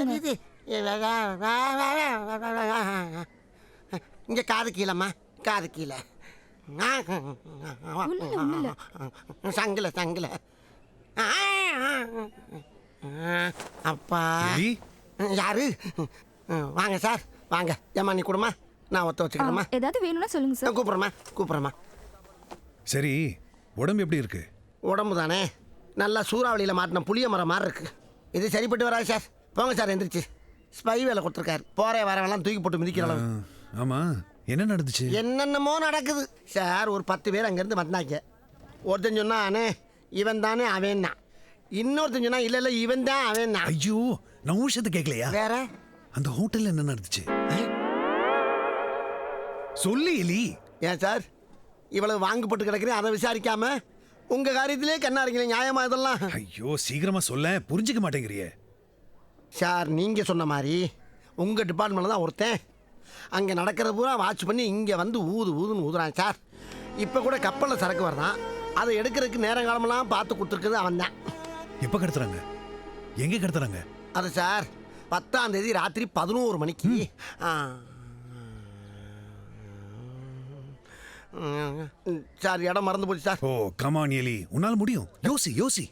போங்க. இங்கே காது கீழம்மா, காது கீழே. ஒண்ணுல. சங்கில அப்பா. எலி? யாரு? வாங்க சார், வாங்க. ஏம்மா நீ கொடுமா, நான் ஒத்த வச்சுக்கிறேம்மா. ஏதாவது வேணும்னா சொல்லுங்க சார். கூப்பிட்றேம்மா. சரி, உடம்பு எப்படி இருக்கு? உடம்பு தானே நல்லா சூறாவளியில் மாட்டின புளிய மரம் மாதிரி இருக்கு. இது சரிப்பட்டு வராது சார். போங்க சார், எந்திரிச்சு. ஸ்பை வேலை கொடுத்துருக்காரு. போகிற வரவெல்லாம் தூக்கி போட்டு மிதிக்கிற அளவு. ஆமா, என்ன நடந்துச்சு? என்னென்னமோ நடக்குது சார். ஒரு 10 பேர் அங்கேருந்து வந்தாங்க. ஒருத்தன் சொன்னா அண்ணே இவன் தானே அவன் தான். இன்னொருத்தன் சொன்னா இல்லை இவன் தான் அவன் தான். ஐயோ, நான் விஷயத்தை கேட்கலையா? வேற அந்த ஹோட்டல்ல என்ன நடந்துச்சு சொல்லி எலி. ஏன் சார் இவ்வளவு வாங்கு போட்டு கிடக்குறேன், அதை விசாரிக்காம உங்க காரியத்திலே கண்ணா இருக்கீங்க. நியாயமா இதெல்லாம்? ஐயோ, சீக்கிரமா சொல்ல, புரிஞ்சுக்க மாட்டேங்கிறியே. சார் நீங்கள் சொன்ன மாதிரி உங்கள் டிபார்ட்மெண்ட்டில் தான் ஒருத்தன் அங்கே நடக்கிறது பூரா வாட்ச் பண்ணி இங்கே வந்து ஊதுன்னு ஊதுறான் சார். இப்போ கூட கப்பலில் சரக்கு வரதான், அதை எடுக்கிறதுக்கு நேரங்காலமெல்லாம் பார்த்து கொடுத்துருக்குது அவன் தான். எப்போ கடத்துறாங்க? எங்கே கடத்துறாங்க? அது சார் 10ஆம் தேதி ராத்திரி 11 மணிக்கு. சார் இடம் மறந்து போச்சு சார். ஓ கமான் எலி, உன்னால முடியும். யோசி.